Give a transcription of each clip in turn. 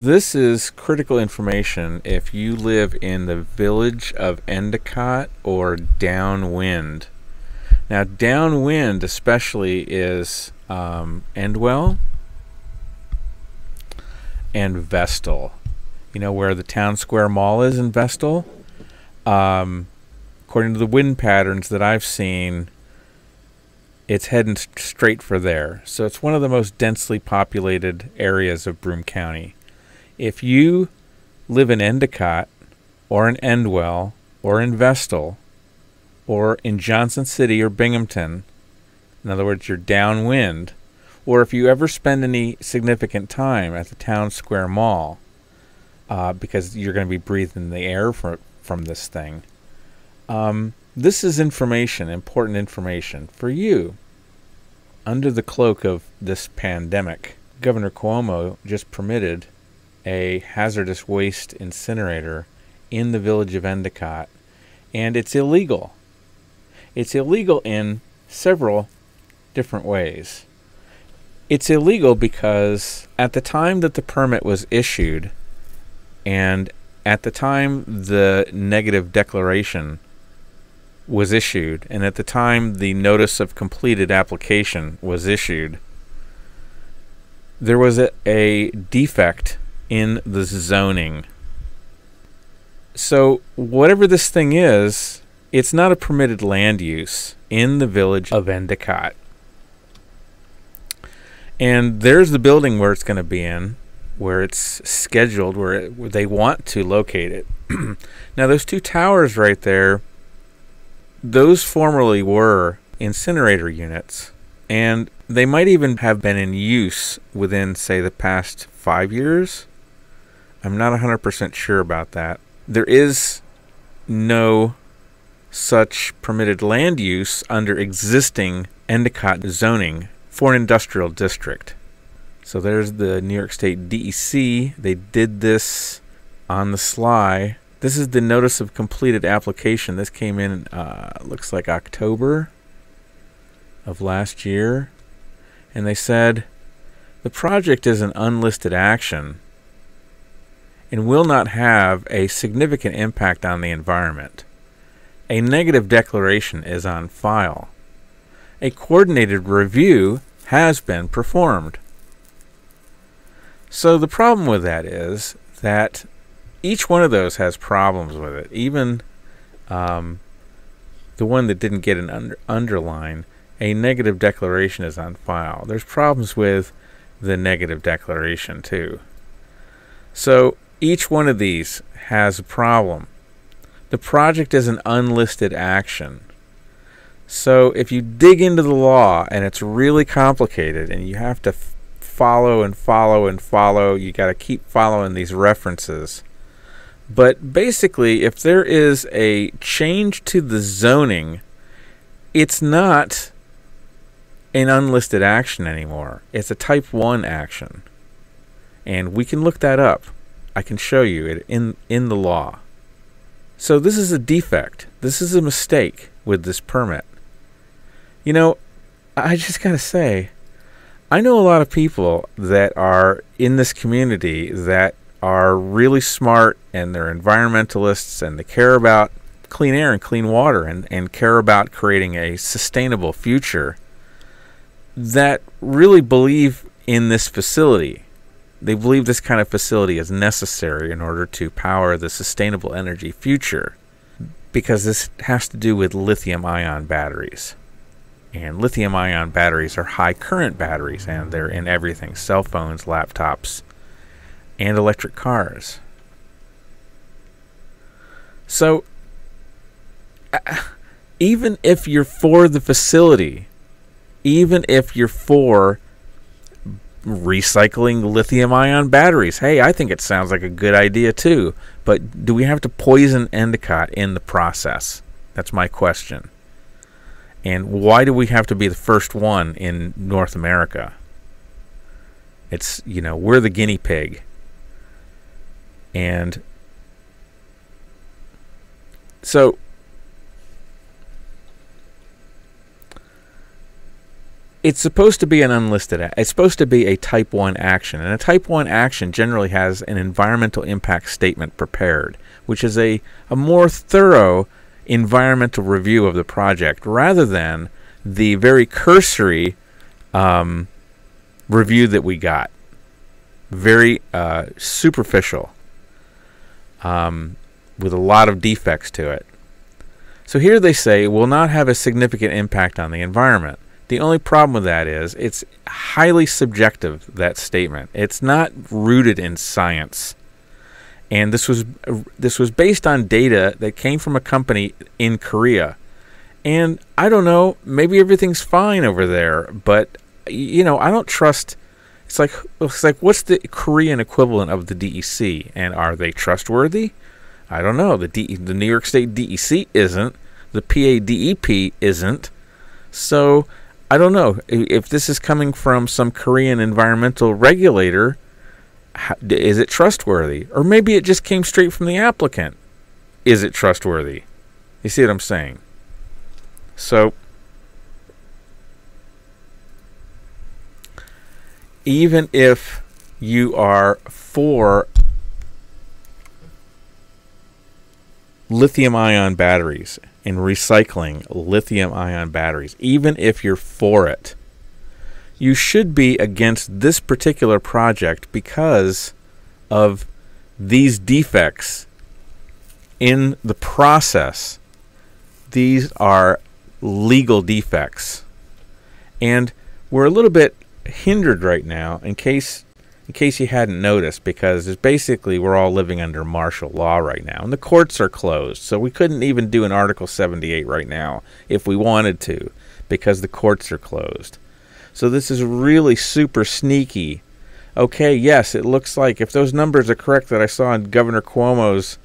This is critical information if you live in the village of Endicott or downwind. Now, downwind especially is Endwell and Vestal. You know where the Town Square Mall is in Vestal? According to the wind patterns that I've seen, it's heading straight for there. So it's one of the most densely populated areas of Broome County. If you live in Endicott or in Endwell or in Vestal or in Johnson City or Binghamton, in other words, you're downwind, or if you ever spend any significant time at the Town Square Mall, because you're going to be breathing the air from this thing, this is information, important information for you. Under the cloak of this pandemic, Governor Cuomo just permitted a hazardous waste incinerator in the village of Endicott, and it's illegal. It's illegal in several different ways. It's illegal because at the time that the permit was issued and at the time the negative declaration was issued and at the time the notice of completed application was issued, there was a defect in the zoning. So whatever this thing is, it's not a permitted land use in the village of Endicott. And there's the building where it's going to be in, where it's scheduled, where they want to locate it. Now those two towers right there, those formerly were incinerator units, and they might even have been in use within, say, the past 5 years. I'm not 100% sure about that. There is no such permitted land use under existing Endicott zoning for an industrial district. So there's the New York State DEC. They did this on the sly. This is the notice of completed application. This came in, looks like October of last year. And they said, the project is an unlisted action and will not have a significant impact on the environment. A negative declaration is on file. A coordinated review has been performed. So the problem with that is that each one of those has problems with it. Even the one that didn't get an underline, a negative declaration is on file. There's problems with the negative declaration too. So each one of these has a problem. The project is an unlisted action. So if you dig into the law and it's really complicated and you have to follow and follow and follow, you got to keep following these references. But basically, if there is a change to the zoning, it's not an unlisted action anymore. It's a type 1 action. And we can look that up. I can show you it in the law. So this is a defect. This is a mistake with this permit. You know, I just gotta say, I know a lot of people that are in this community that are really smart and they're environmentalists and they care about clean air and clean water and care about creating a sustainable future, that really believe in this facility. They believe this kind of facility is necessary in order to power the sustainable energy future, because this has to do with lithium-ion batteries. And lithium-ion batteries are high current batteries, and they're in everything: cell phones, laptops, and electric cars. So even if you're for the facility, even if you're for recycling lithium-ion batteries, hey, I think it sounds like a good idea too. But do we have to poison Endicott in the process? That's my question. And why do we have to be the first one in North America? It's, you know, we're the guinea pig. And so, it's supposed to be an unlisted it's supposed to be a type 1 action, and a type 1 action generally has an environmental impact statement prepared, which is a more thorough environmental review of the project rather than the very cursory review that we got. Very superficial, with a lot of defects to it. So here they say it will not have a significant impact on the environment. The only problem with that is it's highly subjective, that statement. It's not rooted in science. And this was based on data that came from a company in Korea. And I don't know, maybe everything's fine over there, but I don't trust. It's like what's the Korean equivalent of the DEC, and are they trustworthy? I don't know. The New York State DEC isn't. The PADEP isn't. So I don't know if this is coming from some Korean environmental regulator. Is it trustworthy? Or maybe it just came straight from the applicant. Is it trustworthy? You see what I'm saying? So even if you are for lithium-ion batteries and recycling lithium-ion batteries, even if you're for it, you should be against this particular project because of these defects in the process. These are legal defects, and we're a little bit hindered right now, in case you hadn't noticed, because it's basically we're all living under martial law right now, and the courts are closed, so we couldn't even do an Article 78 right now if we wanted to, because the courts are closed. So this is really super sneaky. Okay, yes, it looks like, if those numbers are correct that I saw in Governor Cuomo's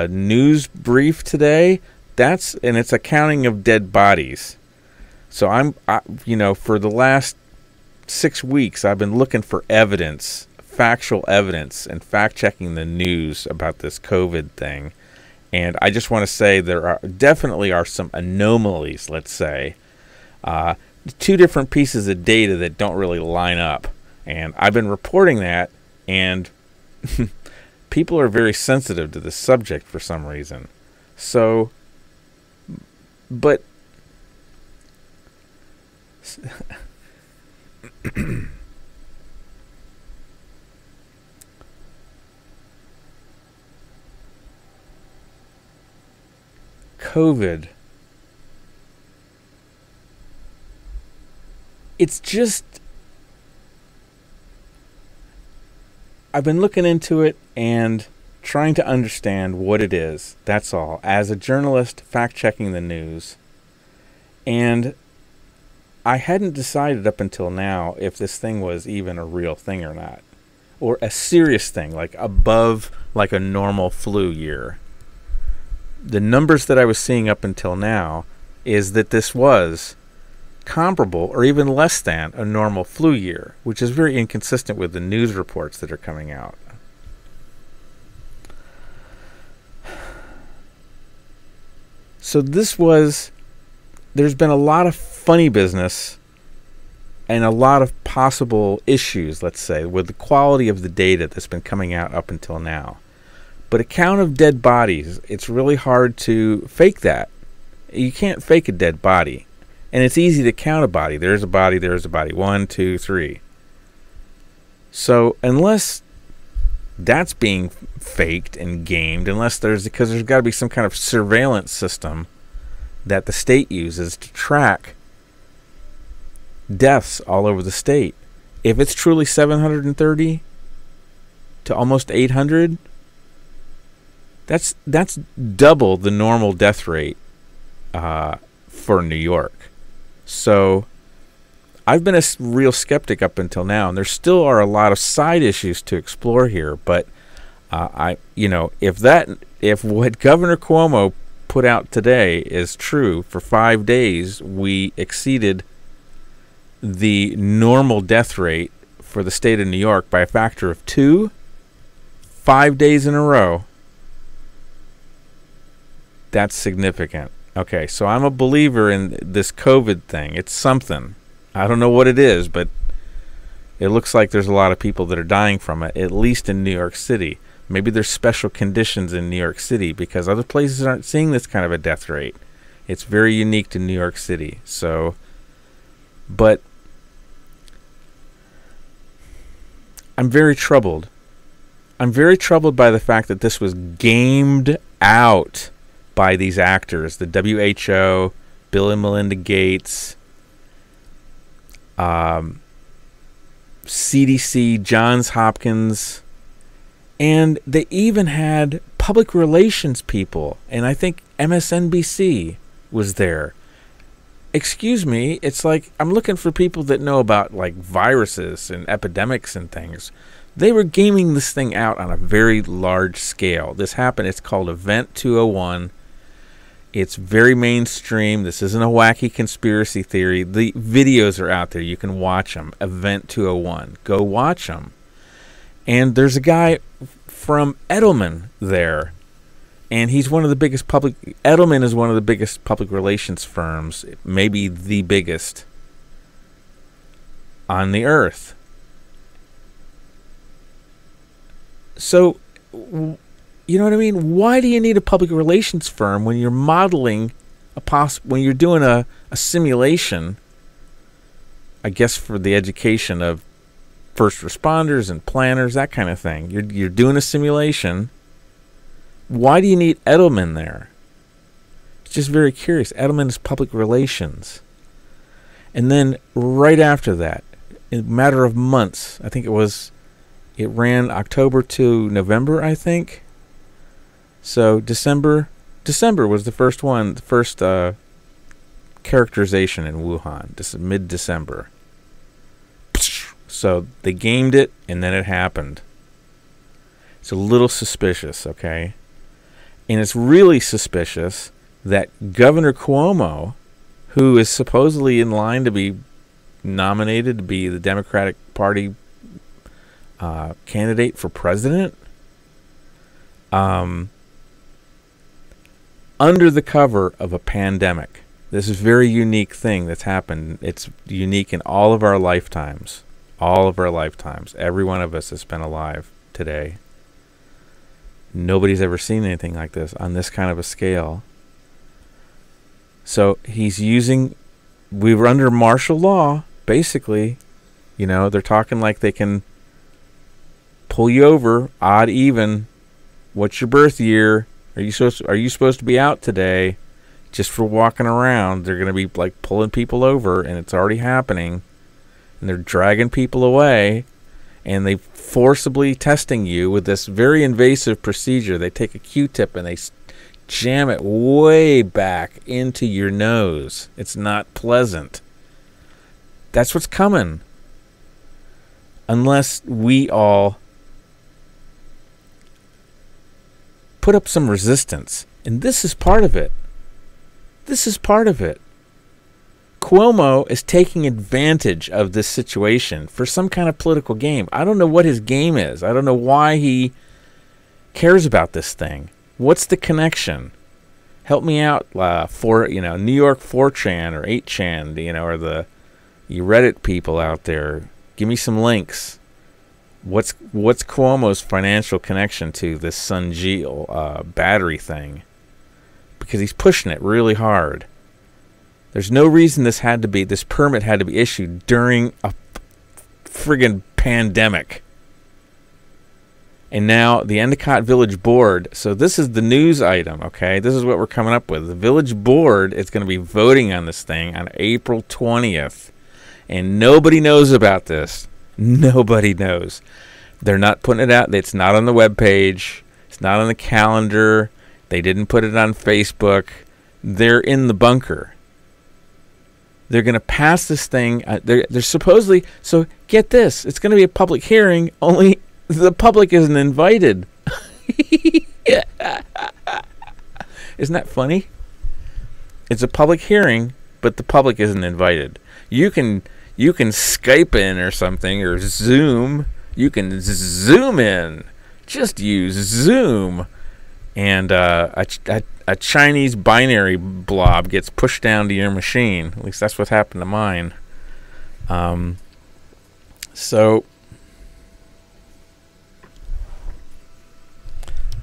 news brief today, it's a counting of dead bodies. So for the last 6 weeks, I've been looking for evidence, factual evidence, and fact-checking the news about this COVID thing. And I just want to say there definitely are some anomalies, let's say. Two different pieces of data that don't really line up. And I've been reporting that, and people are very sensitive to this subject for some reason. So, but COVID, it's just, I've been looking into it and trying to understand what it is. That's all. As a journalist, fact-checking the news. And I hadn't decided up until now if this thing was even a real thing or not. Or a serious thing, like above like a normal flu year. The numbers that I was seeing up until now is that this was comparable or even less than a normal flu year, which is very inconsistent with the news reports that are coming out. So there's been a lot of funny business and a lot of possible issues, let's say, with the quality of the data that's been coming out up until now. But a count of dead bodies, it's really hard to fake that. You can't fake a dead body. And it's easy to count a body. There's a body, there's a body. 1, 2, 3. So unless that's being faked and gamed, because there's got to be some kind of surveillance system that the state uses to track deaths all over the state. If it's truly 730 to almost 800, that's double the normal death rate for New York. So I've been a real skeptic up until now, and there still are a lot of side issues to explore here. But if what Governor Cuomo put out today is true, for 5 days we exceeded the normal death rate for the state of New York by a factor of 2, 5 days in a row. That's significant. Okay, so I'm a believer in this COVID thing. It's something. I don't know what it is, but it looks like there's a lot of people that are dying from it, at least in New York City. Maybe there's special conditions in New York City because other places aren't seeing this kind of a death rate. It's very unique to New York City. So, but I'm very troubled. I'm very troubled by the fact that this was gamed out by these actors, the WHO, Bill and Melinda Gates, CDC, Johns Hopkins, and they even had public relations people, and I think MSNBC was there. Excuse me, it's like I'm looking for people that know about like viruses and epidemics and things. They were gaming this thing out on a very large scale. This happened. It's called Event 201. It's very mainstream. This isn't a wacky conspiracy theory. The videos are out there. You can watch them. Event 201. Go watch them. And there's a guy from Edelman there. And he's one of the biggest Edelman is one of the biggest public relations firms, maybe the biggest on the earth. So, you know what I mean? Why do you need a public relations firm when you're modeling when you're doing a simulation, I guess for the education of first responders and planners, that kind of thing. You're doing a simulation. Why do you need Edelman there? It's just very curious. Edelman is public relations. And then right after that, in a matter of months, I think it ran October to November, I think. So December was the first one, the first characterization in Wuhan. This is mid-December. So they gamed it, and then it happened. It's a little suspicious, okay? And it's really suspicious that Governor Cuomo, who is supposedly in line to be nominated to be the Democratic Party candidate for president, under the cover of a pandemic. This is a very unique thing that's happened. It's unique in all of our lifetimes. All of our lifetimes. Every one of us has been alive today. Nobody's ever seen anything like this on this kind of a scale. So we were under martial law, basically. You know, they're talking like they can pull you over, odd, even. What's your birth year? Are you supposed to be out today? Just for walking around. They're going to be like pulling people over, and it's already happening. And they're dragging people away, and they forcibly testing you with this very invasive procedure. They take a Q-tip and they jam it way back into your nose. It's not pleasant. That's what's coming. Unless we all put up some resistance. And this is part of it. This is part of it. Cuomo is taking advantage of this situation for some kind of political game. I don't know what his game is. I don't know why he cares about this thing. What's the connection? Help me out, New York 4chan or 8chan, or the you Reddit people out there. Give me some links. What's Cuomo's financial connection to this Sunjeel battery thing? Because he's pushing it really hard. There's no reason this permit had to be issued during a friggin' pandemic. And now the Endicott Village Board, so this is the news item, okay? This is what we're coming up with. The Village Board is going to be voting on this thing on April 20th. And nobody knows about this. Nobody knows. They're not putting it out. It's not on the webpage. It's not on the calendar. They didn't put it on Facebook. They're in the bunker. They're going to pass this thing. They're supposedly... So get this. It's going to be a public hearing, only the public isn't invited. Isn't that funny? It's a public hearing, but the public isn't invited. You can Skype in or something, or Zoom. You can Zoom in. Just use Zoom. And a Chinese binary blob gets pushed down to your machine. At least that's what happened to mine. So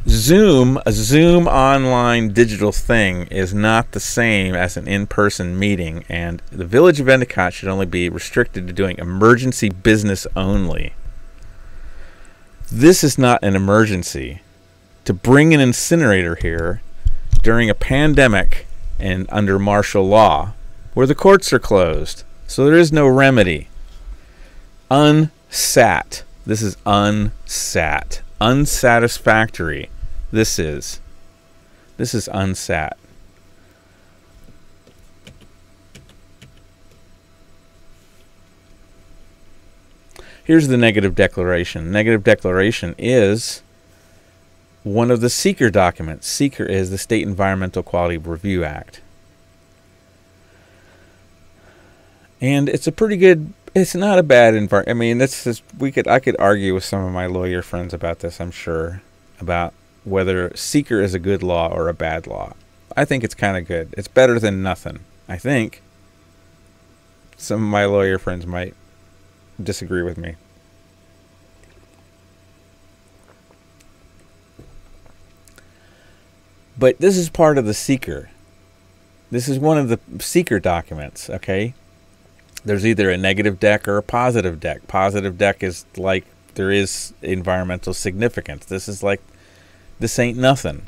a Zoom online digital thing is not the same as an in-person meeting, and the Village of Endicott should only be restricted to doing emergency business only. This is not an emergency. To bring an incinerator here during a pandemic and under martial law, where the courts are closed, so there is no remedy. Unsat. This is unsat. Unsatisfactory. This is unsat. Here's the negative declaration. Negative declaration is one of the seeker documents. Seeker is the State Environmental Quality Review Act. And it's a pretty good, it's not a bad environment. I mean, this is, I could argue with some of my lawyer friends about this, I'm sure, about whether seeker is a good law or a bad law. I think it's kind of good. It's better than nothing, I think. Some of my lawyer friends might disagree with me. But this is part of the seeker. This is one of the seeker documents, okay? There's either a negative deck or a positive deck. Positive deck is like there is environmental significance. This is like, this ain't nothing.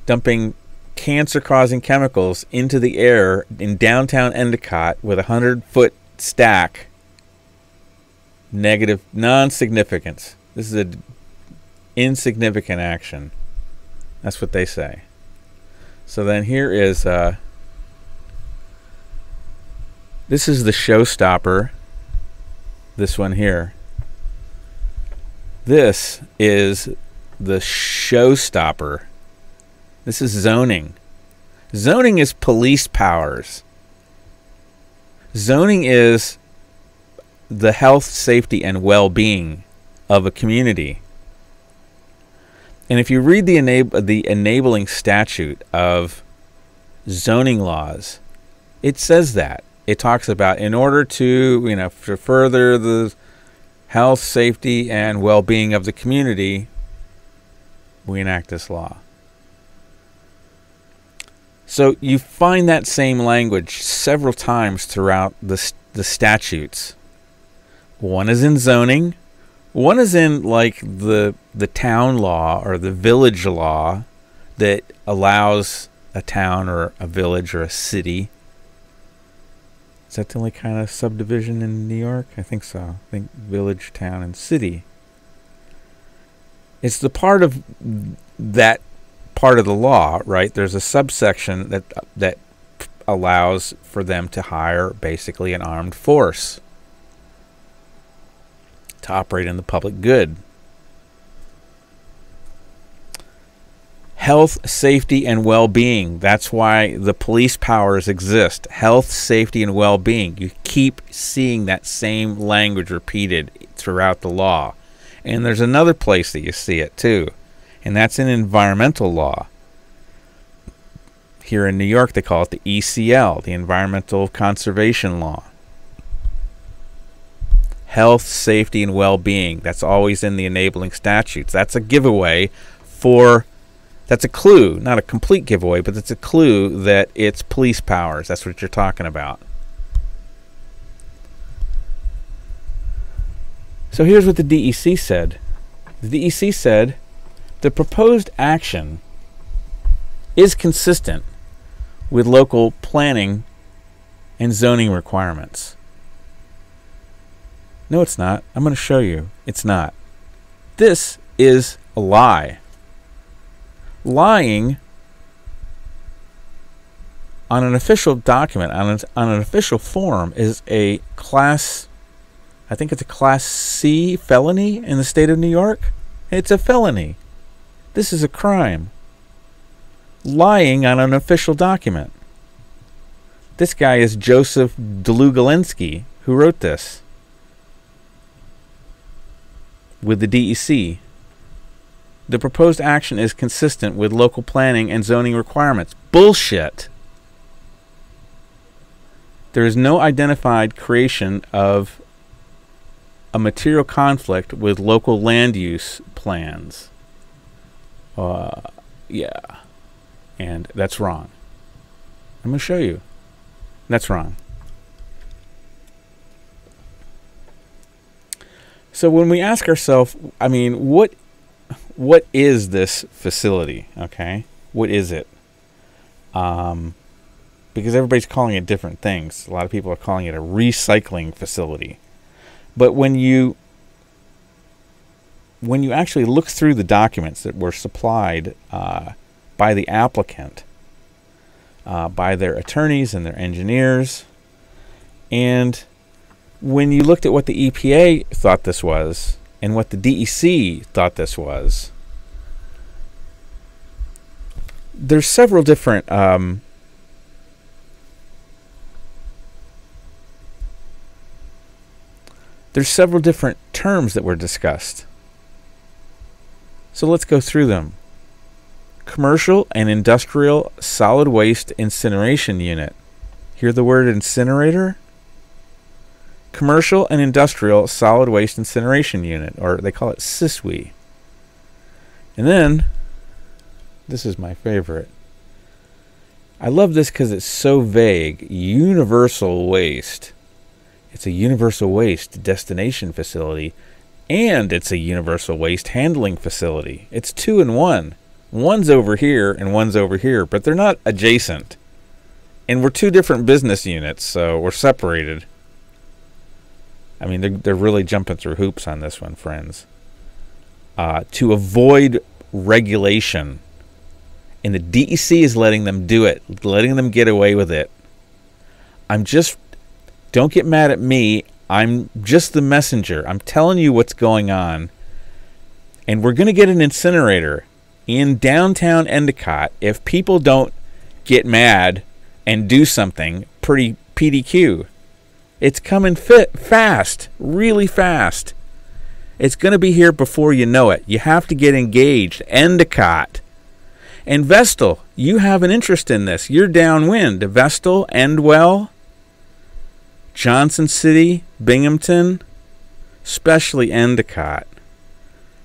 Dumping cancer-causing chemicals into the air in downtown Endicott with a 100-foot stack. Negative, non-significance. This is an insignificant action. That's what they say. So then here is, this is the showstopper. This one here. This is the showstopper. This is zoning. Zoning is police powers. Zoning is the health, safety, and well-being of a community. And if you read the enabling statute of zoning laws, it says that. It talks about in order to, to further the health, safety, and well-being of the community, we enact this law. So you find that same language several times throughout the statutes. One is in zoning. One is in like the town law or the village law that allows a town or a village or a city. Is that the only kind of subdivision in New York? I think so. I think village, town, and city. It's the part of that part of the law, right? There's a subsection that allows for them to hire basically an armed force to operate in the public good. Health, safety, and well-being. That's why the police powers exist. Health, safety, and well-being. You keep seeing that same language repeated throughout the law. And there's another place that you see it too, and that's in environmental law. Here in New York, they call it the ECL, the Environmental Conservation Law. Health, safety, and well-being. That's always in the enabling statutes. That's a giveaway for, that's a clue, not a complete giveaway, but it's a clue that it's police powers. That's what you're talking about. So here's what the DEC said. The DEC said the proposed action is consistent with local planning and zoning requirements. No, it's not. I'm going to show you. It's not. This is a lie. Lying on an official document, on an official form, is a class, I think it's a Class C felony in the state of New York. It's a felony. This is a crime. Lying on an official document. This guy is Joseph Dlugolenski, who wrote this with the DEC. The proposed action is consistent with local planning and zoning requirements. Bullshit. There is no identified creation of a material conflict with local land use plans. Yeah. And that's wrong. I'm going to show you. That's wrong. So when we ask ourselves, I mean, what is this facility? Okay, what is it? Because everybody's calling it different things. A lot of people are calling it a recycling facility. But when you actually look through the documents that were supplied by the applicant, by their attorneys and their engineers, and when you looked at what the EPA thought this was and what the DEC thought this was, there's several different terms that were discussed. So let's go through them. Commercial and industrial solid waste incineration unit. Hear the word incinerator? Commercial and industrial solid waste incineration unit, or they call it SISWI. And then, this is my favorite. I love this because it's so vague. Universal waste. It's a universal waste destination facility, and it's a universal waste handling facility. It's 2 in 1. One's over here and one's over here, but they're not adjacent. And we're 2 different business units, so we're separated. I mean, they're really jumping through hoops on this one, friends. To avoid regulation. And the DEC is letting them do it, letting them get away with it. Don't get mad at me. I'm just the messenger. I'm telling you what's going on. And we're going to get an incinerator in downtown Endicott if people don't get mad and do something pretty PDQ. It's coming fast, really fast. It's going to be here before you know it. You have to get engaged. Endicott. And Vestal, you have an interest in this. You're downwind. Vestal, Endwell, Johnson City, Binghamton, especially Endicott.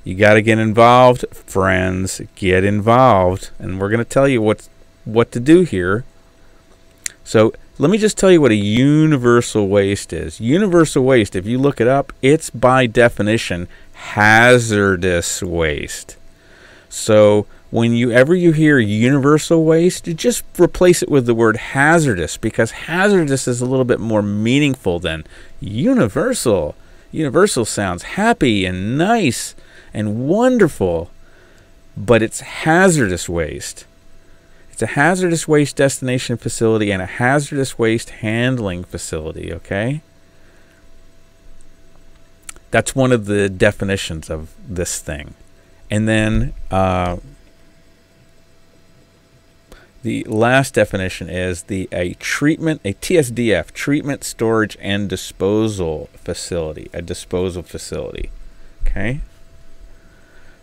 You got to get involved, friends. Get involved. And we're going to tell you what to do here. So let me just tell you what a universal waste is. Universal waste, if you look it up, it's by definition hazardous waste. So whenever you hear universal waste, you just replace it with the word hazardous, because hazardous is a little bit more meaningful than universal. Universal sounds happy and nice and wonderful, but it's hazardous waste. It's a hazardous waste destination facility and a hazardous waste handling facility, okay? That's one of the definitions of this thing. And then the last definition is a TSDF, treatment, storage, and disposal facility, a disposal facility, okay?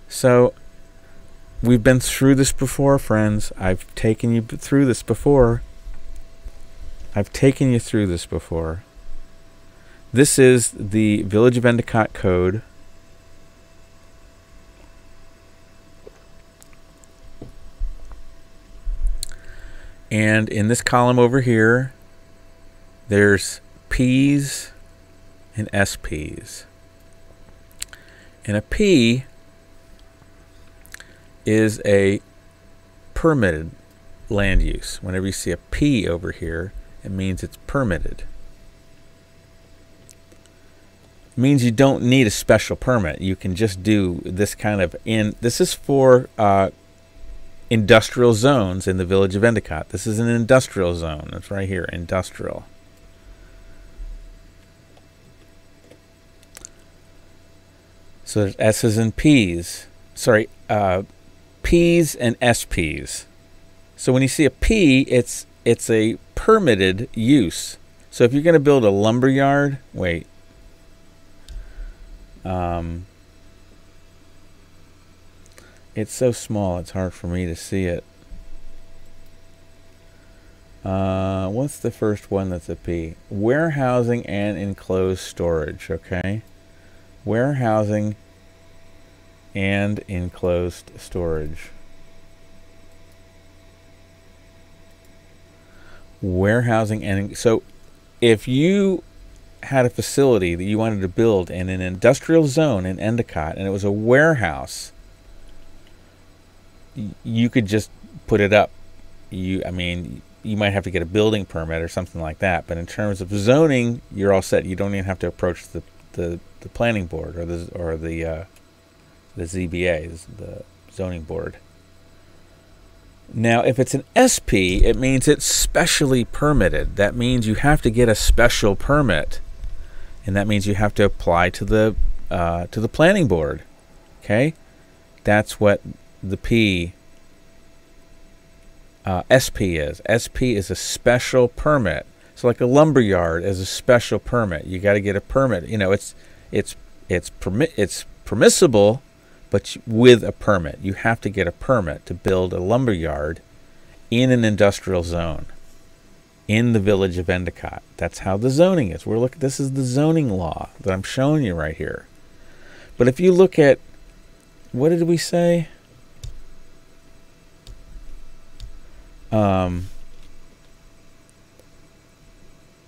So we've been through this before, friends. I've taken you through this before. This is the Village of Endicott Code. And in this column over here, there's P's and SP's. And a P is a permitted land use. Whenever you see a P over here, it means it's permitted. It means you don't need a special permit. You can just do this kind of this is for industrial zones in the Village of Endicott. This is an industrial zone. It's right here, industrial. So there's S's and P's. Sorry, P's and SP's. So when you see a P, it's a permitted use. So if you're going to build a lumber yard, wait. It's so small, it's hard for me to see it. What's the first one that's a P? Warehousing and enclosed storage, okay? Warehousing and enclosed storage. Warehousing and... So if you had a facility that you wanted to build in an industrial zone in Endicott and it was a warehouse, you could just put it up. I mean, you might have to get a building permit or something like that, but in terms of zoning, you're all set. You don't even have to approach the planning board or the ZBA, the zoning board. Now, if it's an SP, it means it's specially permitted. That means you have to get a special permit, and that means you have to apply to the planning board. Okay, that's what the P SP is. SP is a special permit. So, like a lumber yard is a special permit. You got to get a permit. You know, it's permissible, but with a permit. You have to get a permit to build a lumber yard in an industrial zone in the village of Endicott. That's how the zoning is. This is the zoning law that I'm showing you right here. But if you look at, what did we say?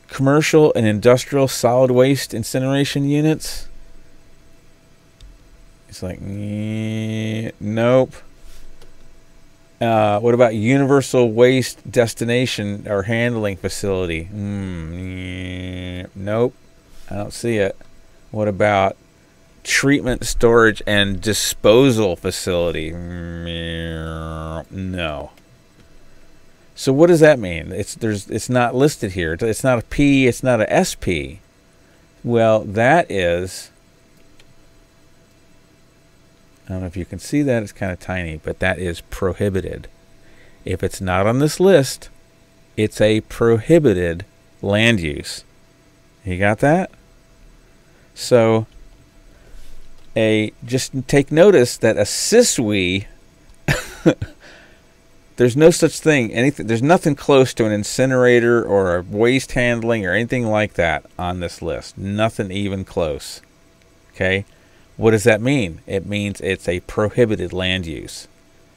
Commercial and industrial solid waste incineration units. It's like, nope. What about universal waste destination or handling facility? Nope. I don't see it. What about treatment, storage, and disposal facility? No. So what does that mean? It's not listed here. It's not a P. It's not a SP. Well, that is... I don't know if you can see that. It's kind of tiny, but that is prohibited. If it's not on this list, it's a prohibited land use. You got that? So, just take notice that a SISWI, there's no such thing. There's nothing close to an incinerator or a waste handling or anything like that on this list. Nothing even close. Okay? What does that mean? It means it's a prohibited land use.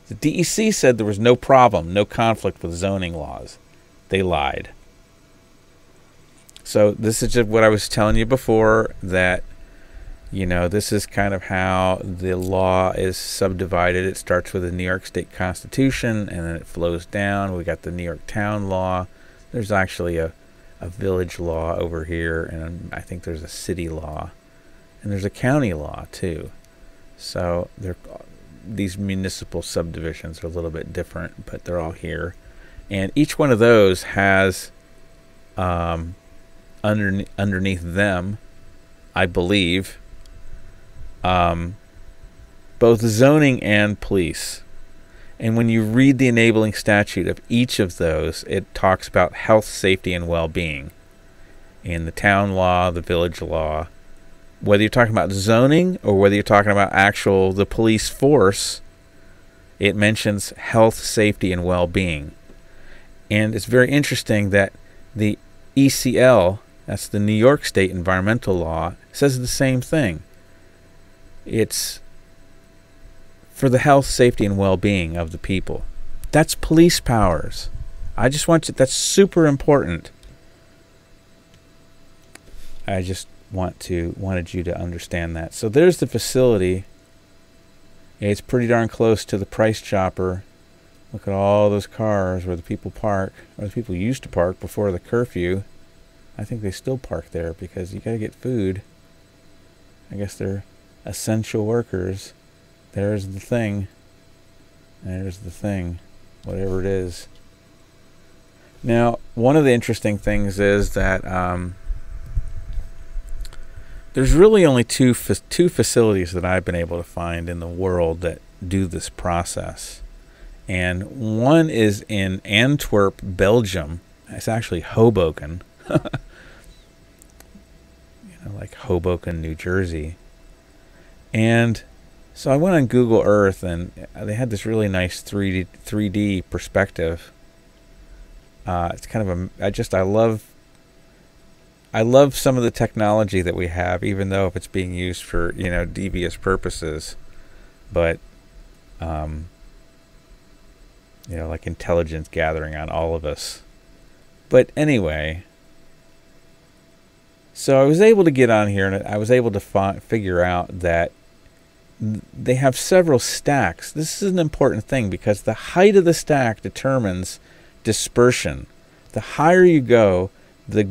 The DEC said there was no problem, no conflict with zoning laws. They lied. So this is just what I was telling you before, that, you know, this is kind of how the law is subdivided. It starts with the New York State Constitution, and then it flows down. We got the New York Town Law. There's actually a village law over here, and I think there's a city law. And there's a county law, too. So these municipal subdivisions are a little bit different, but they're all here. And each one of those has, underneath them, I believe, both zoning and police. And when you read the enabling statute of each of those, it talks about health, safety, and well-being. In the town law, the village law, whether you're talking about zoning or whether you're talking about the police force, it mentions health, safety, and well-being. And it's very interesting that the ECL, that's the New York State Environmental Law, says the same thing. It's for the health, safety, and well-being of the people. That's police powers. I just want you, that's super important. I just wanted you to understand that. So there's the facility. It's pretty darn close to the Price Chopper. Look at all those cars where the people park, or the people used to park before the curfew. I think they still park there because you got to get food. I guess they're essential workers. There's the thing. There's the thing. Whatever it is. Now, one of the interesting things is that there's really only two facilities that I've been able to find in the world that do this process. And one is in Antwerp, Belgium. It's actually Hoboken. Like Hoboken, New Jersey. And so I went on Google Earth, and they had this really nice 3D perspective It's kind of I love some of the technology that we have, even though if it's being used for, devious purposes. But, like intelligence gathering on all of us. But anyway, so I was able to get on here and I was able to figure out that they have several stacks. This is an important thing because the height of the stack determines dispersion. The higher you go, the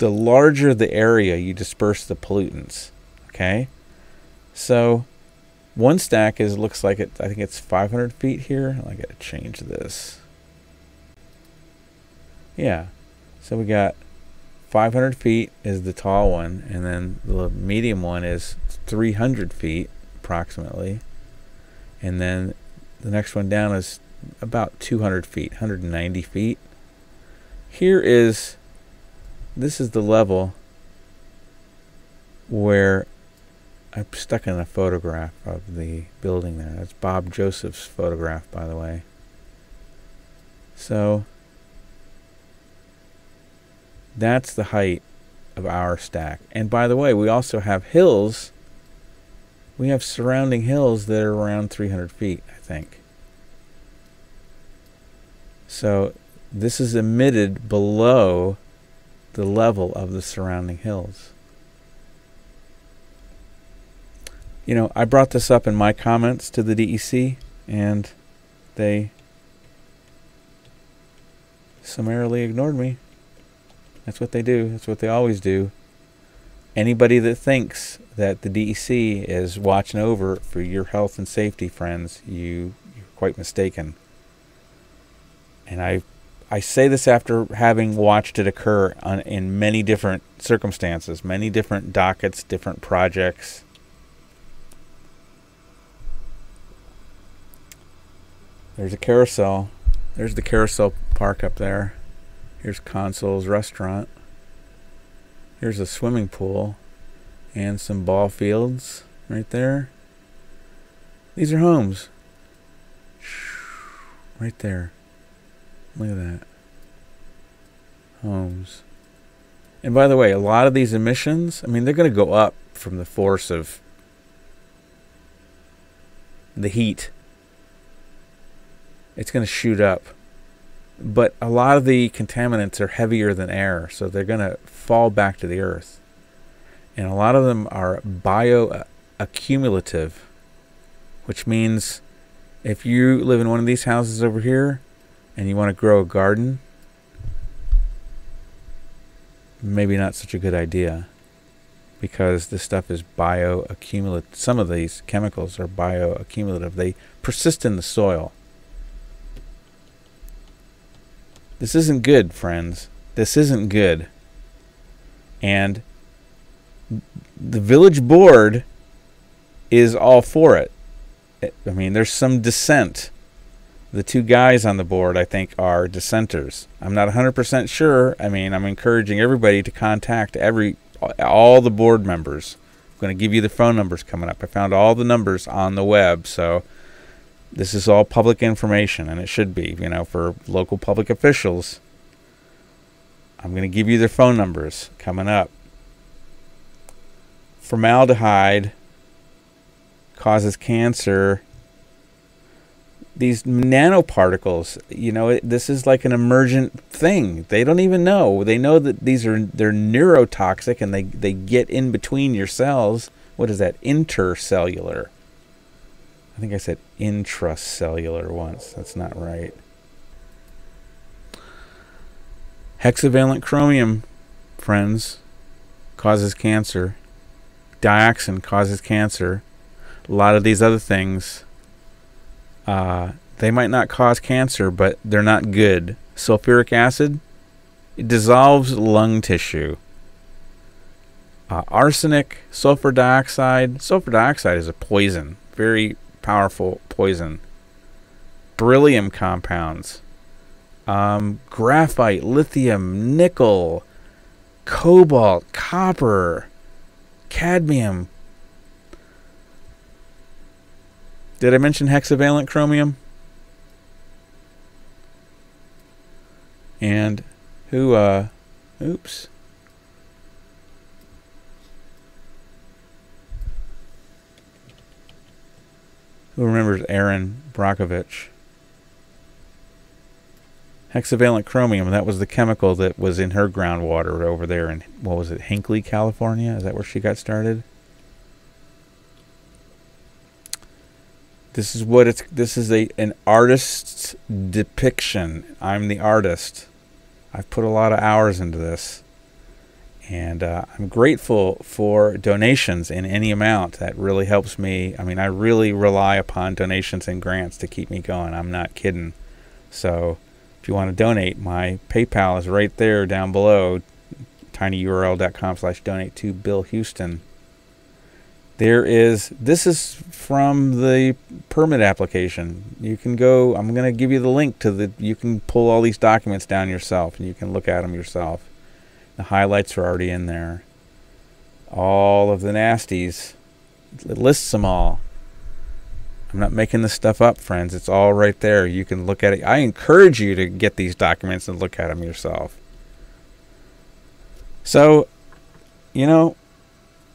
larger the area you disperse the pollutants. Okay? So one stack looks like it, I think it's 500 feet here. I gotta change this. Yeah. So we got 500 feet is the tall one, and then the medium one is 300 feet approximately. And then the next one down is about 200 feet, 190 feet. This is the level where I'm stuck in a photograph of the building there. That's Bob Joseph's photograph, by the way. So that's the height of our stack. And by the way, we also have hills. We have surrounding hills that are around 300 feet, I think. So this is emitted below the level of the surrounding hills. I brought this up in my comments to the DEC, and they summarily ignored me. That's what they do. That's what they always do. Anybody that thinks that the DEC is watching over for your health and safety, friends, you're quite mistaken. And I say this after having watched it occur in many different circumstances, many different dockets, different projects. There's a carousel. There's the carousel park up there. Here's Consul's restaurant. Here's a swimming pool and some ball fields right there. These are homes. Right there. Look at that. Homes. And by the way, a lot of these emissions, they're going to go up from the force of the heat. It's going to shoot up. But a lot of the contaminants are heavier than air, so they're going to fall back to the earth. And a lot of them are bioaccumulative, which means if you live in one of these houses over here and you want to grow a garden, maybe not such a good idea, because this stuff is bioaccumulative. Some of these chemicals are bioaccumulative. They persist in the soil. This isn't good, friends. This isn't good. And the village board is all for it. There's some dissent. The two guys on the board, I think, are dissenters. I'm not 100% sure. I'm encouraging everybody to contact all the board members. I'm going to give you the phone numbers coming up. I found all the numbers on the web, so this is all public information, and it should be, for local public officials. I'm going to give you their phone numbers coming up. Formaldehyde causes cancer. These nanoparticles, this is like an emergent thing. They don't even know. They know that they're neurotoxic, and they get in between your cells. What is that? Intercellular. I think I said intracellular once. That's not right. Hexavalent chromium, friends, causes cancer. Dioxin causes cancer. A lot of these other things, they might not cause cancer, but they're not good. Sulfuric acid, it dissolves lung tissue. Arsenic, sulfur dioxide. Sulfur dioxide is a poison. Very powerful poison. Beryllium compounds. Graphite, lithium, nickel, cobalt, copper, cadmium. Did I mention hexavalent chromium? And who, oops. Who remembers Aaron Brockovich? Hexavalent chromium, that was the chemical that was in her groundwater over there in, what was it, Hinckley, California? Is that where she got started? This is what it's, this is an artist's depiction. I'm the artist. I've put a lot of hours into this. And I'm grateful for donations in any amount. That really helps me. I mean, I really rely upon donations and grants to keep me going. I'm not kidding. So if you want to donate, my PayPal is right there down below, tinyurl.com/donate to Bill Huston. This is from the permit application. You can go, I'm going to give you the link to you can pull all these documents down yourself and you can look at them yourself. The highlights are already in there. All of the nasties. It lists them all. I'm not making this stuff up, friends. It's all right there. You can look at it. I encourage you to get these documents and look at them yourself. So, you know,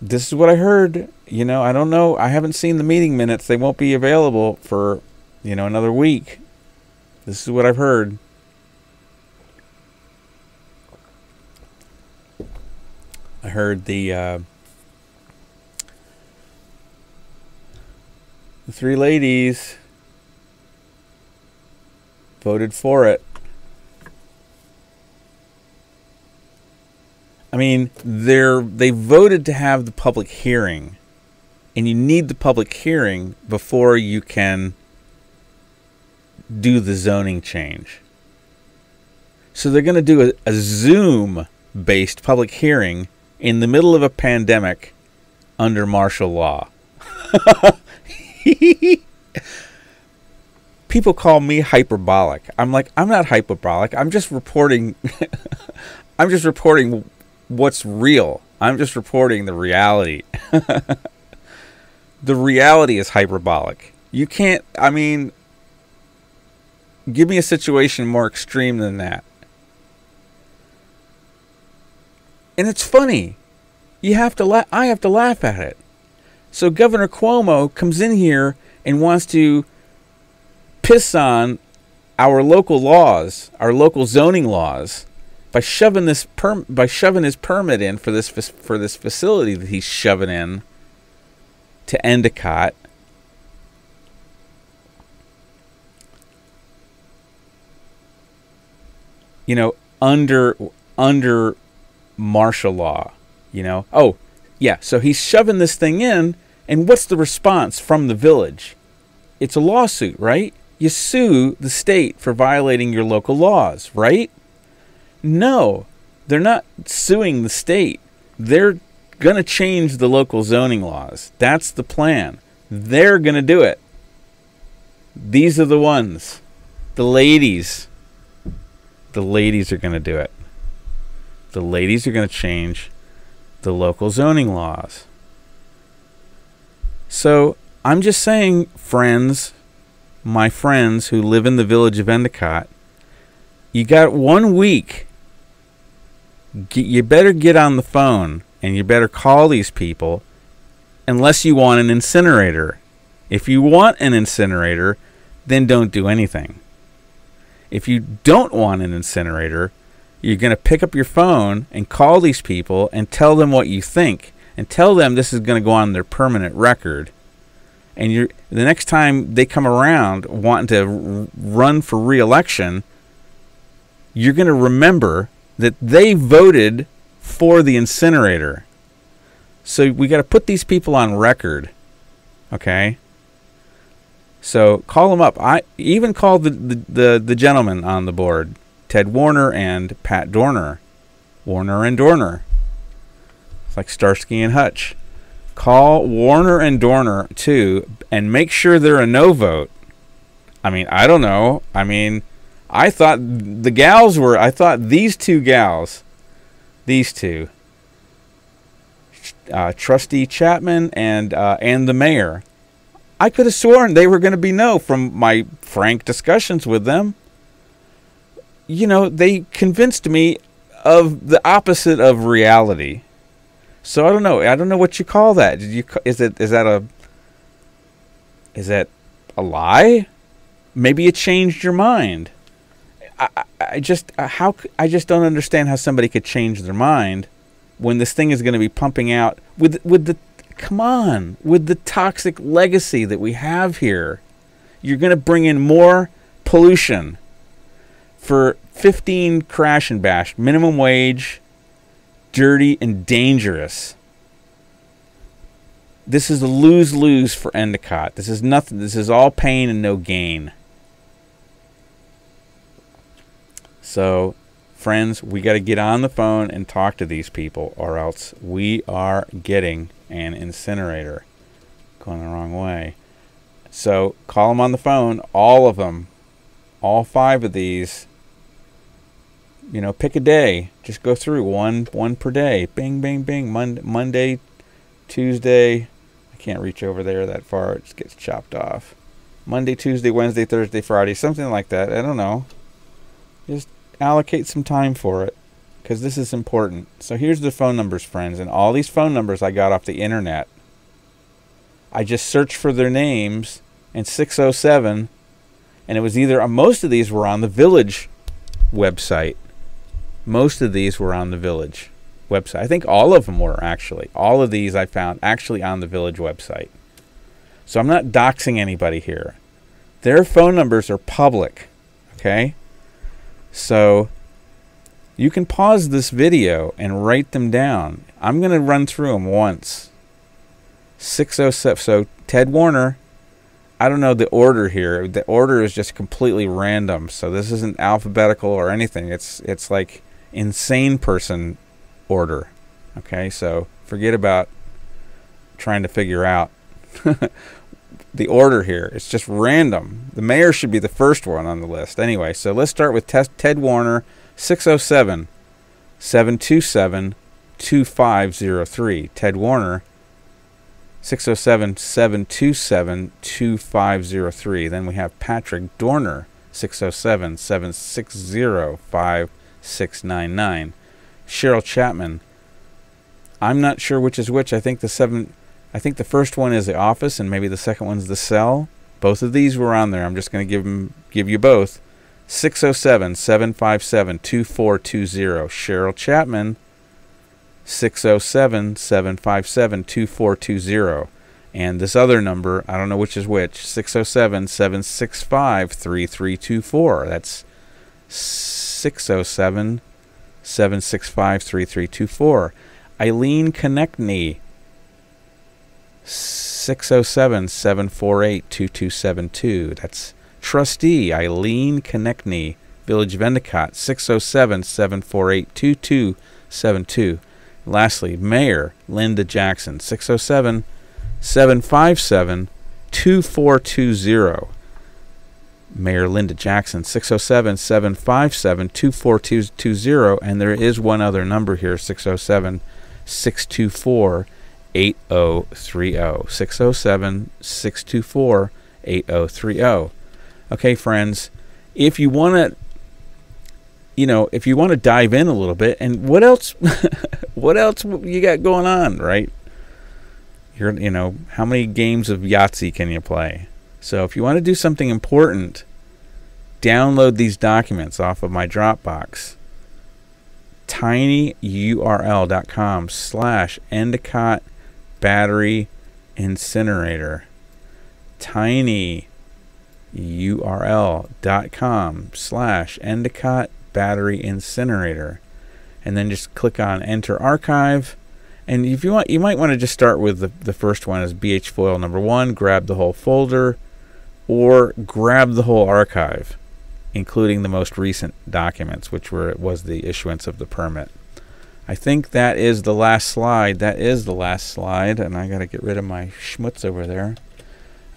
this is what I heard. You know, I don't know. I haven't seen the meeting minutes. They won't be available for, you know, another week. This is what I've heard. I heard the three ladies voted for it. I mean, they voted to have the public hearing, and you need the public hearing before you can do the zoning change. So they're going to do a Zoom-based public hearing in the middle of a pandemic under martial law. People call me hyperbolic. I'm like, I'm not hyperbolic. I'm just reporting I'm just reporting what's real. I'm just reporting the reality. The reality is hyperbolic. You can't, I mean, give me a situation more extreme than that. And it's funny. You have to I have to laugh at it. So Governor Cuomo comes in here and wants to piss on our local laws, our local zoning laws, by shoving his permit in for this facility that he's shoving in to Endicott. You know, under martial law, you know. Oh, yeah, so he's shoving this thing in, and what's the response from the village? It's a lawsuit, right? You sue the state for violating your local laws, right? No, they're not suing the state. They're going to change the local zoning laws. That's the plan. They're going to do it. These are the ones. The ladies. The ladies are going to do it. The ladies are going to change the local zoning laws. So I'm just saying, friends, my friends who live in the village of Endicott, you got 1 week. You better get on the phone and you better call these people unless you want an incinerator. If you want an incinerator, then don't do anything. If you don't want an incinerator, you're going to pick up your phone and call these people and tell them what you think, and tell them this is going to go on their permanent record. And the next time they come around wanting to run for re-election, you're going to remember that they voted for the incinerator. So we got to put these people on record, okay? So call them up. I even called the gentleman on the board, Ted Warner and Pat Dorner. Warner and Dorner. It's like Starsky and Hutch. Call Warner and Dorner too, and make sure they're a no vote. I mean, I don't know. I mean, I thought the gals were. I thought these two gals, these two, Trustee Chapman and the mayor. I could have sworn they were going to be no from my frank discussions with them. you know, they convinced me of the opposite of reality. So I don't know. I don't know what you call that. Is that a lie? Maybe you changed your mind. I just don't understand how somebody could change their mind when this thing is going to be pumping out with the toxic legacy that we have here. You're going to bring in more pollution for 15 crash and bash, minimum wage, dirty and dangerous. This is a lose-lose for Endicott. This is nothing. This is all pain and no gain. So, friends, we got to get on the phone and talk to these people, or else we are getting an incinerator. Going the wrong way. So, call them on the phone, all of them, all 5 of these. You know, pick a day. Just go through one per day. Bing, bing, bing. Monday, Tuesday. I can't reach over there that far. It just gets chopped off. Monday, Tuesday, Wednesday, Thursday, Friday. Something like that. I don't know. Just allocate some time for it, because this is important. So here's the phone numbers, friends. And all these phone numbers I got off the internet. I just searched for their names and 607. And it was either, most of these were on the Village website. Most of these were on the Village website. I think all of them were, actually. All of these I found actually on the Village website. So I'm not doxing anybody here. Their phone numbers are public. Okay? So you can pause this video and write them down. I'm going to run through them once. 607. So Ted Warner. I don't know the order here. The order is just completely random. So this isn't alphabetical or anything. It's like insane person order. Okay, so forget about trying to figure out the order here. It's just random. The mayor should be the first one on the list. Anyway, so let's start with Ted Warner, 607-727-2503. Ted Warner, 607-727-2503. Then we have Patrick Dorner, 607-760-5699. Cheryl Chapman. I'm not sure which is which. I think the first one is the office, and maybe the second one's the cell. Both of these were on there. I'm just going to give you both. 607-757-2420. Cheryl Chapman. 607-757-2420. And this other number, I don't know which is which. 607-765-3324. That's 607-765-3324. Eileen Konechny. 607-748-2272. That's Trustee Eileen Konechny, Village of Endicott, 607-748-2272. Lastly, Mayor Linda Jackson, 607-757-2420. Mayor Linda Jackson, 607-757-2420. And there is one other number here, 607-624-8030. 607-624-8030. Okay, friends, if you want to dive in a little bit, and what else you got going on, right? How many games of Yahtzee can you play? So if you want to do something important, download these documents off of my Dropbox. tinyurl.com/Endicott battery incinerator. tinyurl.com/Endicott battery incinerator. And then just click on enter archive. And if you want, you might want to just start with the first one as BH foil number 1, grab the whole folder, or grab the whole archive, including the most recent documents, which was the issuance of the permit. I think that is the last slide. That is the last slide, and I got to get rid of my schmutz over there.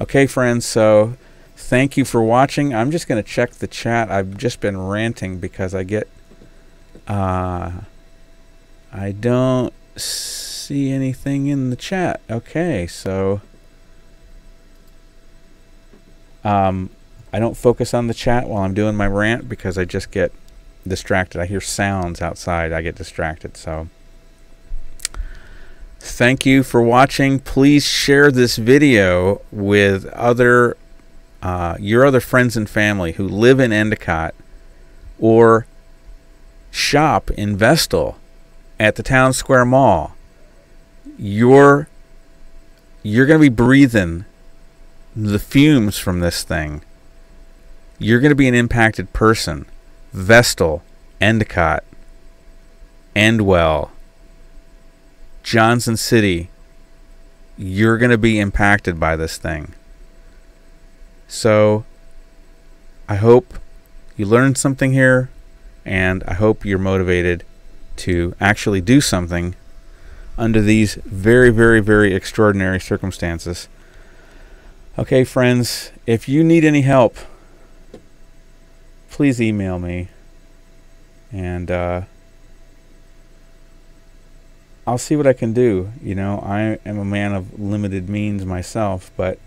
Okay, friends, so thank you for watching. I'm just going to check the chat. I've just been ranting because I get... I don't see anything in the chat. Okay, so... I don't focus on the chat while I'm doing my rant because I just get distracted. I hear sounds outside. I get distracted. So thank you for watching. Please share this video with your other friends and family who live in Endicott or shop in Vestal at the Town Square Mall. You're going to be breathing the fumes from this thing. You're going to be an impacted person. Vestal, Endicott, Endwell, Johnson City. You're going to be impacted by this thing. So I hope you learned something here, and I hope you're motivated to actually do something under these very, very, very extraordinary circumstances. Okay, friends, if you need any help, please email me, and I'll see what I can do. You know, I am a man of limited means myself, but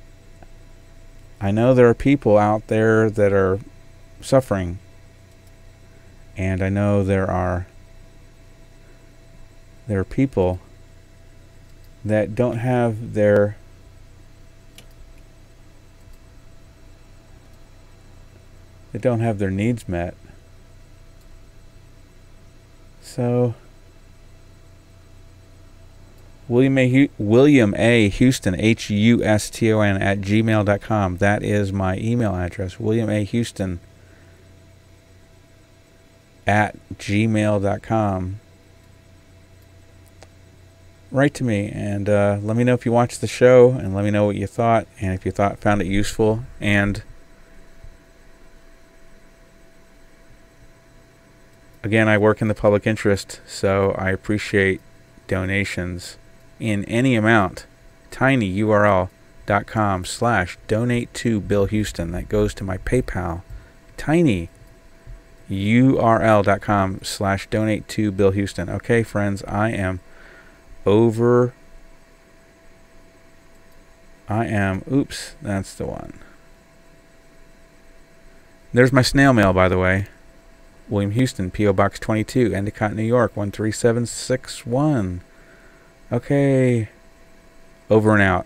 I know there are people out there that are suffering, and I know there are people that don't have their needs met. So William A. Huston, Huston at gmail.com. That is my email address. William A. Huston at gmail.com. Write to me and let me know if you watched the show, and let me know what you thought, and if you found it useful. And again, I work in the public interest, so I appreciate donations in any amount. tinyurl.com/donate-to-Bill-Huston. That goes to my PayPal. tinyurl.com/donate-to-Bill-Huston. Okay, friends, I am over. Oops, that's the one. There's my snail mail, by the way. William Huston, P.O. Box 22, Endicott, New York, 13761. Okay. Over and out.